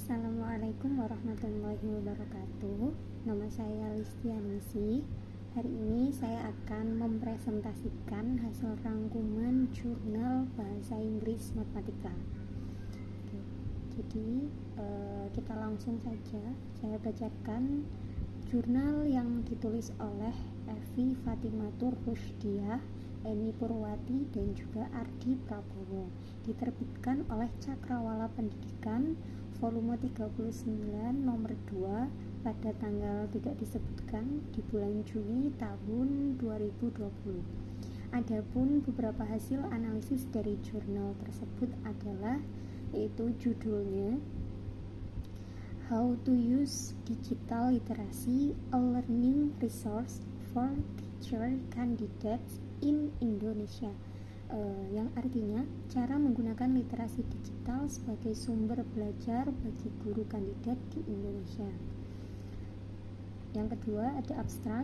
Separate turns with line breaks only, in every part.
Assalamualaikum warahmatullahi wabarakatuh. Nama saya Listianisi. Hari ini saya akan mempresentasikan hasil rangkuman jurnal bahasa Inggris matematika. Jadi kita langsung saja. Saya bacakan jurnal yang ditulis oleh Evi Fatimatur Rusdiah, Eni Purwati, dan juga Ardi Prabowo. Diterbitkan oleh Cakrawala Pendidikan, volume 39 nomor 2 pada tanggal tidak disebutkan di bulan Juli tahun 2020. Adapun beberapa hasil analisis dari jurnal tersebut adalah yaitu judulnya How to Use Digital Literacy, a Learning Resource for Teacher Candidates in Indonesia, yang artinya cara menggunakan literasi digital sebagai sumber belajar bagi guru kandidat di Indonesia. Yang kedua ada abstrak.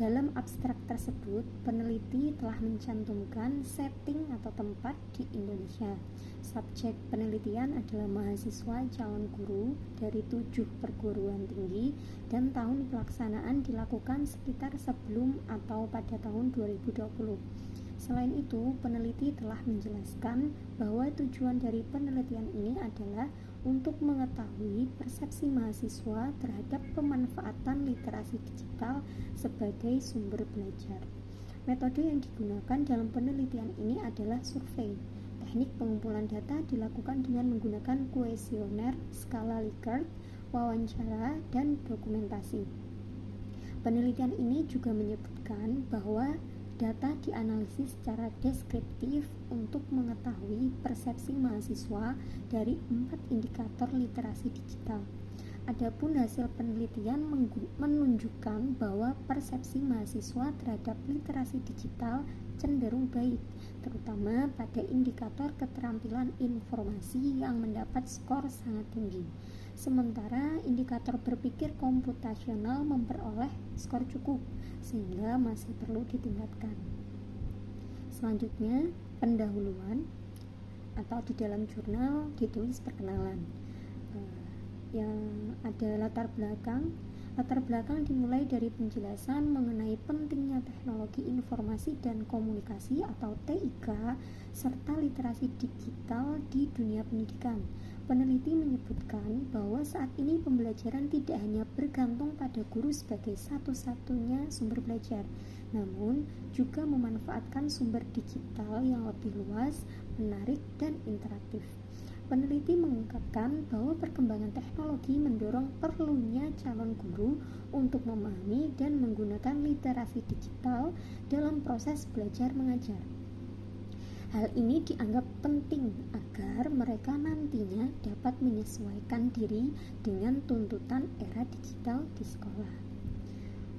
Dalam abstrak tersebut, peneliti telah mencantumkan setting atau tempat di Indonesia. Subjek penelitian adalah mahasiswa calon guru dari 7 perguruan tinggi dan tahun pelaksanaan dilakukan sekitar sebelum atau pada tahun 2020. Selain itu, peneliti telah menjelaskan bahwa tujuan dari penelitian ini adalah untuk mengetahui persepsi mahasiswa terhadap pemanfaatan literasi digital sebagai sumber belajar. Metode yang digunakan dalam penelitian ini adalah survei. Teknik pengumpulan data dilakukan dengan menggunakan kuesioner, skala Likert, wawancara, dan dokumentasi. Penelitian ini juga menyebutkan bahwa data dianalisis secara deskriptif untuk mengetahui persepsi mahasiswa dari 4 indikator literasi digital. Adapun hasil penelitian menunjukkan bahwa persepsi mahasiswa terhadap literasi digital cenderung baik, terutama pada indikator keterampilan informasi yang mendapat skor sangat tinggi. Sementara indikator berpikir komputasional memperoleh skor cukup, sehingga masih perlu ditingkatkan. Selanjutnya, pendahuluan atau di dalam jurnal ditulis perkenalan. Yang ada latar belakang. Latar belakang dimulai dari penjelasan mengenai pentingnya teknologi informasi dan komunikasi atau TIK serta literasi digital di dunia pendidikan. Peneliti menyebutkan bahwa saat ini pembelajaran tidak hanya bergantung pada guru sebagai satu-satunya sumber belajar, namun juga memanfaatkan sumber digital yang lebih luas, menarik, dan interaktif. Peneliti mengungkapkan bahwa perkembangan teknologi mendorong perlunya calon guru untuk memahami dan menggunakan literasi digital dalam proses belajar mengajar. Hal ini dianggap penting agar mereka nantinya dapat menyesuaikan diri dengan tuntutan era digital di sekolah.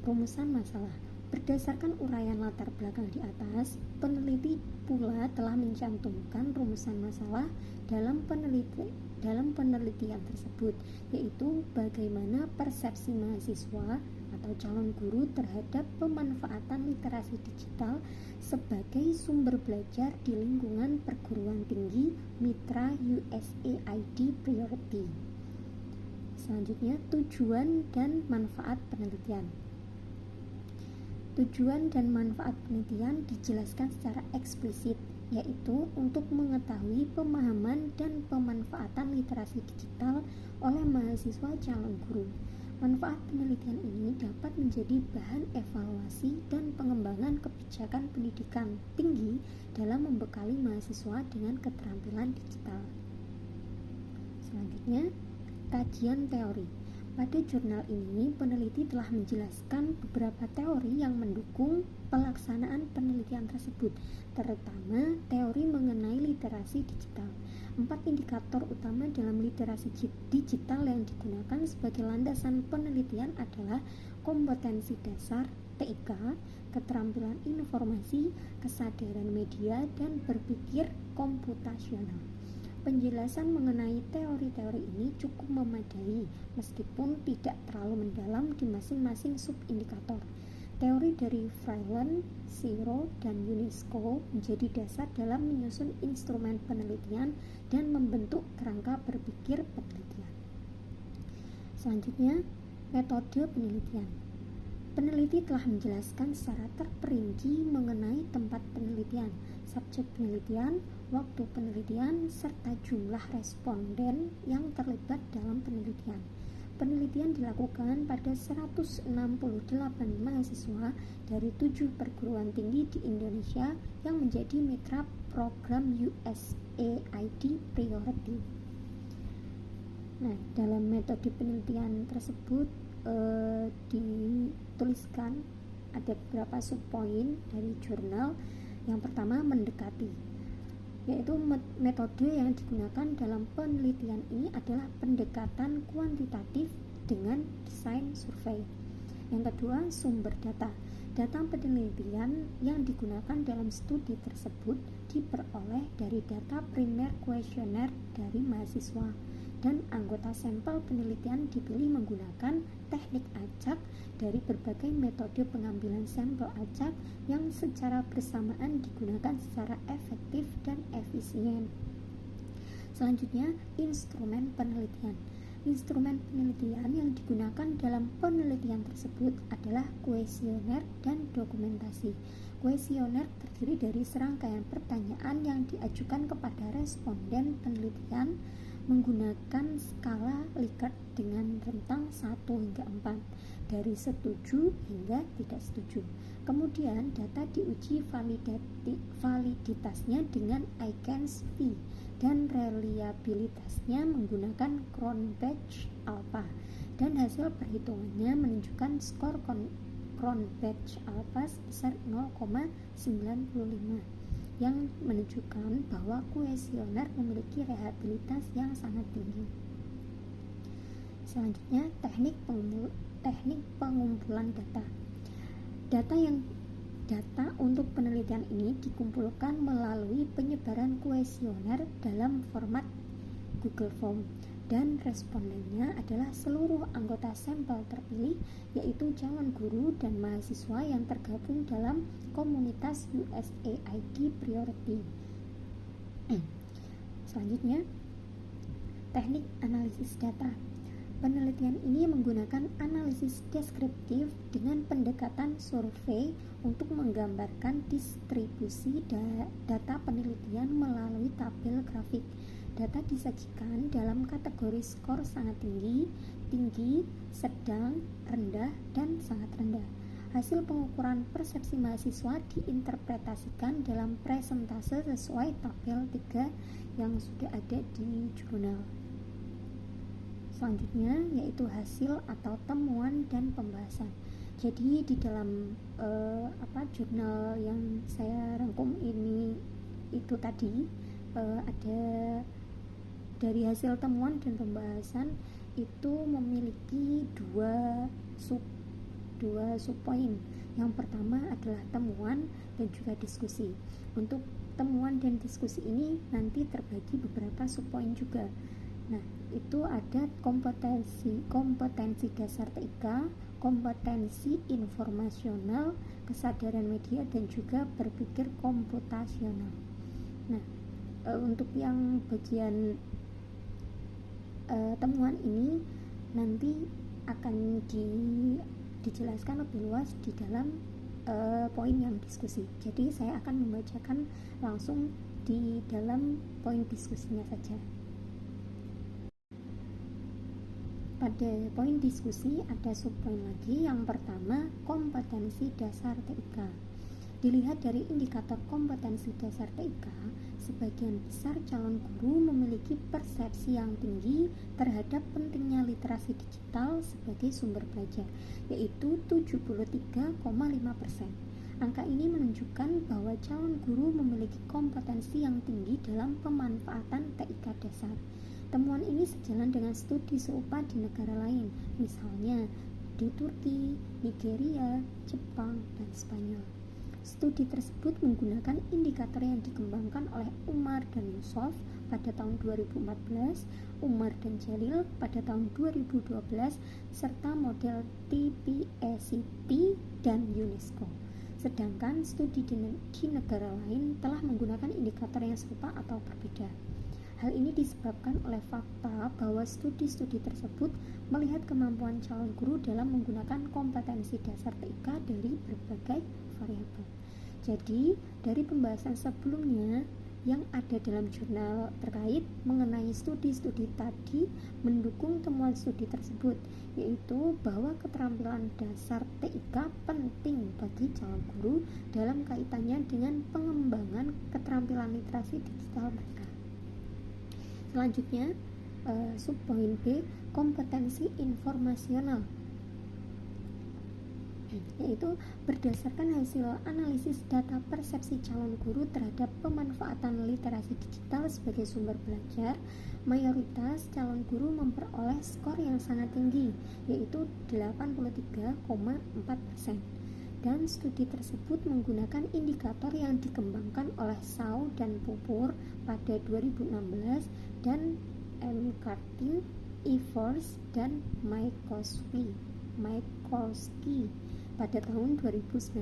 Rumusan masalah. Berdasarkan uraian latar belakang di atas, peneliti pula telah mencantumkan rumusan masalah dalam penelitian tersebut, yaitu bagaimana persepsi mahasiswa atau calon guru terhadap pemanfaatan literasi digital sebagai sumber belajar di lingkungan perguruan tinggi mitra USAID Priority. Selanjutnya, tujuan dan manfaat penelitian. Tujuan dan manfaat penelitian dijelaskan secara eksplisit, yaitu untuk mengetahui pemahaman dan pemanfaatan literasi digital oleh mahasiswa calon guru. Manfaat penelitian ini dapat menjadi bahan evaluasi dan pengembangan kebijakan pendidikan tinggi dalam membekali mahasiswa dengan keterampilan digital. Selanjutnya, kajian teori. Pada jurnal ini, peneliti telah menjelaskan beberapa teori yang mendukung pelaksanaan penelitian tersebut, terutama teori mengenai literasi digital. 4 indikator utama dalam literasi digital yang digunakan sebagai landasan penelitian adalah kompetensi dasar, TIK, keterampilan informasi, kesadaran media, dan berpikir komputasional. Penjelasan mengenai teori-teori ini cukup memadai, meskipun tidak terlalu mendalam di masing-masing subindikator. Teori dari Freiland, Siro, dan UNESCO menjadi dasar dalam menyusun instrumen penelitian dan membentuk kerangka berpikir akhir penelitian. Selanjutnya, metode penelitian. Peneliti telah menjelaskan secara terperinci mengenai tempat penelitian, subjek penelitian, waktu penelitian, serta jumlah responden yang terlibat dalam penelitian. Penelitian dilakukan pada 168 mahasiswa dari 7 perguruan tinggi di Indonesia yang menjadi mitra program USAID Priority. Nah, dalam metode penelitian tersebut dituliskan ada beberapa subpoin dari jurnal. Yang pertama, mendekati, yaitu metode yang digunakan dalam penelitian ini adalah pendekatan kuantitatif dengan desain survei. Yang kedua, sumber data. Data penelitian yang digunakan dalam studi tersebut diperoleh dari data primer kuesioner dari mahasiswa, dan anggota sampel penelitian dipilih menggunakan teknik acak dari berbagai metode pengambilan sampel acak yang secara bersamaan digunakan secara efektif dan efisien. Selanjutnya, instrumen penelitian. Instrumen penelitian yang digunakan dalam penelitian tersebut adalah kuesioner dan dokumentasi. Kuesioner terdiri dari serangkaian pertanyaan yang diajukan kepada responden penelitian menggunakan skala Likert dengan rentang 1 hingga 4, dari setuju hingga tidak setuju. Kemudian data diuji validitasnya dengan Aikens V dan reliabilitasnya menggunakan Cronbach alpha, dan hasil perhitungannya menunjukkan skor Cronbach alpha sebesar 0,95 yang menunjukkan bahwa kuesioner memiliki reliabilitas yang sangat tinggi. Selanjutnya, teknik pengumpulan data. Data untuk penelitian ini dikumpulkan melalui penyebaran kuesioner dalam format Google Form, dan respondennya adalah seluruh anggota sampel terpilih, yaitu calon guru dan mahasiswa yang tergabung dalam komunitas USAID Priority. Selanjutnya, teknik analisis data. Penelitian ini menggunakan analisis deskriptif dengan pendekatan survei untuk menggambarkan distribusi data penelitian melalui tabel grafik. Data disajikan dalam kategori skor sangat tinggi, tinggi, sedang, rendah, dan sangat rendah. Hasil pengukuran persepsi mahasiswa diinterpretasikan dalam presentase sesuai tabel 3 yang sudah ada di jurnal. Selanjutnya yaitu hasil atau temuan dan pembahasan. Jadi di dalam jurnal yang saya rangkum ini itu tadi ada dari hasil temuan dan pembahasan itu memiliki dua subpoin. Yang pertama adalah temuan dan juga diskusi. Untuk temuan dan diskusi ini nanti terbagi beberapa subpoin juga. Nah, itu ada kompetensi dasar TIK, kompetensi informasional, kesadaran media, dan juga berpikir komputasional. Nah, untuk yang bagian temuan ini nanti akan dijelaskan lebih luas di dalam poin yang diskusi. Jadi saya akan membacakan langsung di dalam poin diskusinya saja. Pada poin diskusi ada subpoin lagi. Yang pertama, kompetensi dasar TIK. Dilihat dari indikator kompetensi dasar TIK, sebagian besar calon guru memiliki persepsi yang tinggi terhadap pentingnya literasi digital sebagai sumber belajar, yaitu 73,5%. Angka ini menunjukkan bahwa calon guru memiliki kompetensi yang tinggi dalam pemanfaatan TIK dasar. Temuan ini sejalan dengan studi serupa di negara lain, misalnya di Turki, Nigeria, Jepang, dan Spanyol. Studi tersebut menggunakan indikator yang dikembangkan oleh Umar dan Yusuf pada tahun 2014, Umar dan Jalil pada tahun 2012, serta model TPACT dan UNESCO. Sedangkan studi di negara lain telah menggunakan indikator yang serupa atau berbeda. Hal ini disebabkan oleh fakta bahwa studi-studi tersebut melihat kemampuan calon guru dalam menggunakan kompetensi dasar TIK dari berbagai variabel. Jadi, dari pembahasan sebelumnya yang ada dalam jurnal terkait mengenai studi-studi tadi mendukung temuan studi tersebut, yaitu bahwa keterampilan dasar TIK penting bagi calon guru dalam kaitannya dengan pengembangan keterampilan literasi digital mereka. Selanjutnya, subpoin B, kompetensi informasional, yaitu berdasarkan hasil analisis data persepsi calon guru terhadap pemanfaatan literasi digital sebagai sumber belajar, mayoritas calon guru memperoleh skor yang sangat tinggi, yaitu 83,4%. Dan studi tersebut menggunakan indikator yang dikembangkan oleh Shaw dan Pupur pada 2016 dan McCarthy, Evers, dan Mikoski pada tahun 2019,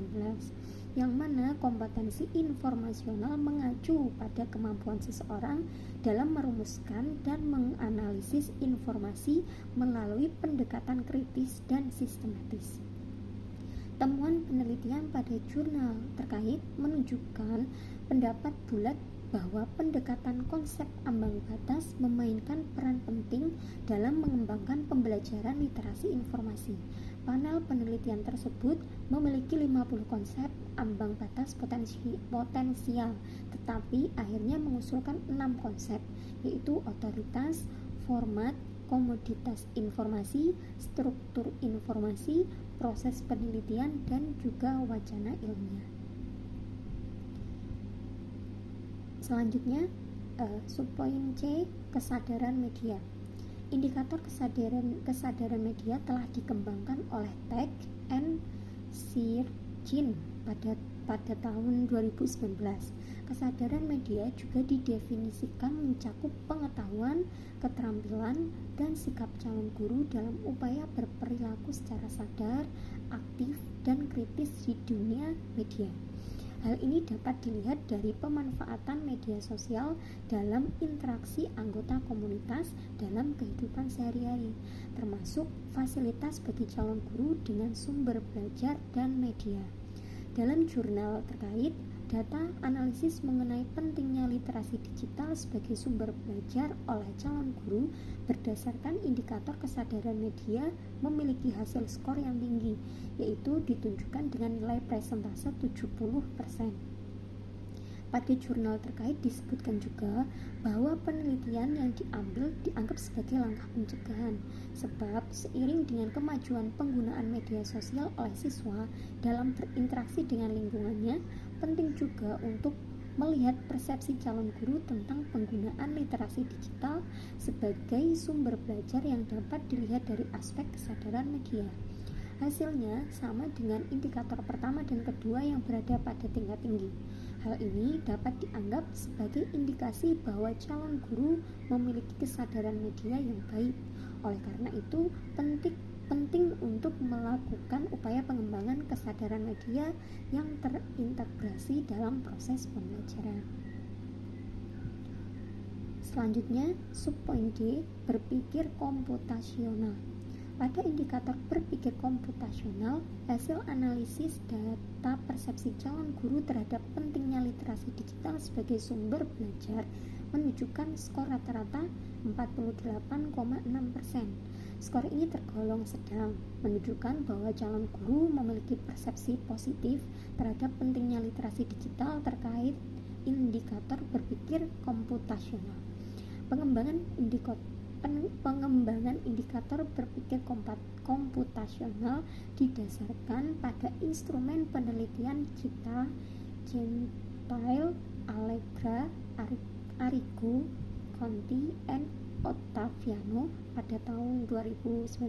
yang mana kompetensi informasional mengacu pada kemampuan seseorang dalam merumuskan dan menganalisis informasi melalui pendekatan kritis dan sistematis. Temuan penelitian pada jurnal terkait menunjukkan pendapat bulat bahwa pendekatan konsep ambang batas memainkan peran penting dalam mengembangkan pembelajaran literasi informasi. Panel penelitian tersebut memiliki 50 konsep ambang batas potensial, tetapi akhirnya mengusulkan 6 konsep, yaitu otoritas, format, komoditas informasi, struktur informasi, proses penelitian, dan juga wacana ilmiah. Selanjutnya, subpoin C, kesadaran media. Indikator kesadaran media telah dikembangkan oleh Tech and Sirjin pada tahun 2019. Kesadaran media juga didefinisikan mencakup pengetahuan, keterampilan, dan sikap calon guru dalam upaya berperilaku secara sadar, aktif, dan kritis di dunia media. Hal ini dapat dilihat dari pemanfaatan media sosial dalam interaksi anggota komunitas dalam kehidupan sehari-hari, termasuk fasilitas bagi calon guru dengan sumber belajar dan media. Dalam jurnal terkait, data analisis mengenai pentingnya literasi digital sebagai sumber belajar oleh calon guru berdasarkan indikator kesadaran media memiliki hasil skor yang tinggi, yaitu ditunjukkan dengan nilai presentase 70%. Pada jurnal terkait disebutkan juga bahwa penelitian yang diambil dianggap sebagai langkah pencegahan, sebab seiring dengan kemajuan penggunaan media sosial oleh siswa dalam berinteraksi dengan lingkungannya, penting juga untuk melihat persepsi calon guru tentang penggunaan literasi digital sebagai sumber belajar yang dapat dilihat dari aspek kesadaran media. Hasilnya sama dengan indikator pertama dan kedua yang berada pada tingkat tinggi. Hal ini dapat dianggap sebagai indikasi bahwa calon guru memiliki kesadaran media yang baik. Oleh karena itu, penting untuk melakukan upaya pengembangan kesadaran media yang terintegrasi dalam proses pembelajaran. Selanjutnya, subpoin D, berpikir komputasional. Pada indikator berpikir komputasional, hasil analisis data persepsi calon guru terhadap pentingnya literasi digital sebagai sumber belajar menunjukkan skor rata-rata 48,6%. Skor ini tergolong sedang, menunjukkan bahwa calon guru memiliki persepsi positif terhadap pentingnya literasi digital terkait indikator berpikir komputasional. Pengembangan indikator berpikir komputasional didasarkan pada instrumen penelitian Kita, Gentile, Allegra, Arrigo, Conti, and Ottaviano pada tahun 2019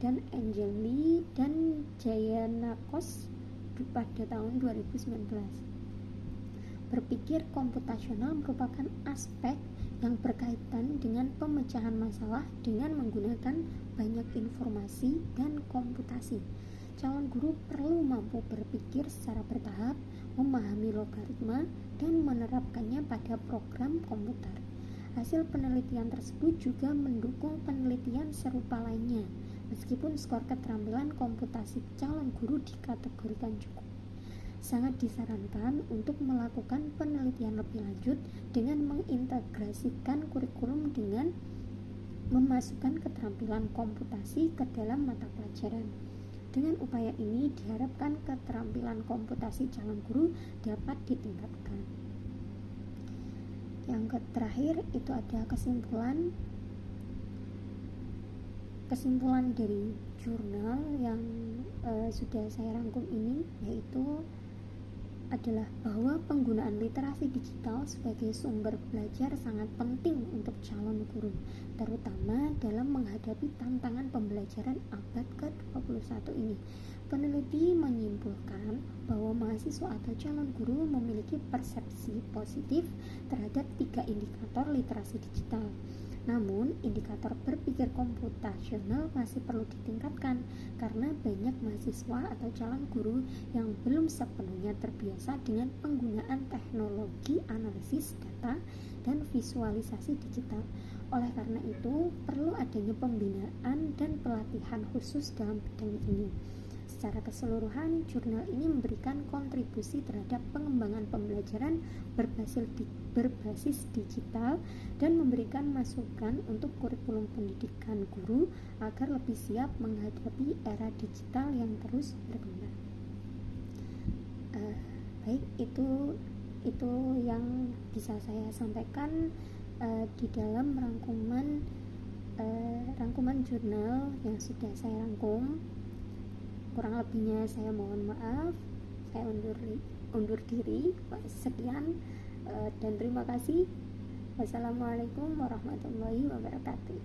dan Angeli dan Giannakos pada tahun 2019. Berpikir komputasional merupakan aspek yang berkaitan dengan pemecahan masalah dengan menggunakan banyak informasi dan komputasi. Calon guru perlu mampu berpikir secara bertahap, memahami logaritma, dan menerapkannya pada program komputer. Hasil penelitian tersebut juga mendukung penelitian serupa lainnya, meskipun skor keterampilan komputasi calon guru dikategorikan cukup. Sangat disarankan untuk melakukan penelitian lebih lanjut dengan mengintegrasikan kurikulum dengan memasukkan keterampilan komputasi ke dalam mata pelajaran. Dengan upaya ini diharapkan keterampilan komputasi calon guru dapat ditingkatkan. Yang terakhir itu ada kesimpulan dari jurnal yang sudah saya rangkum ini, yaitu adalah bahwa penggunaan literasi digital sebagai sumber belajar sangat penting untuk calon guru, terutama dalam menghadapi tantangan pembelajaran abad ke-21 ini. Peneliti menyimpulkan bahwa mahasiswa atau calon guru memiliki persepsi positif terhadap 3 indikator literasi digital. Namun, indikator berpikir komputasional masih perlu ditingkatkan karena banyak mahasiswa atau calon guru yang belum sepenuhnya terbiasa dengan penggunaan teknologi analisis data dan visualisasi digital. Oleh karena itu, perlu adanya pembinaan dan pelatihan khusus dalam bidang ini. Secara keseluruhan, jurnal ini memberikan kontribusi terhadap pengembangan pembelajaran berbasis digital dan memberikan masukan untuk kurikulum pendidikan guru agar lebih siap menghadapi era digital yang terus berkembang. Baik, itu yang bisa saya sampaikan di dalam rangkuman jurnal yang sudah saya rangkum. Kurang lebihnya saya mohon maaf. Saya undur diri. Sekian dan terima kasih. Wassalamualaikum warahmatullahi wabarakatuh.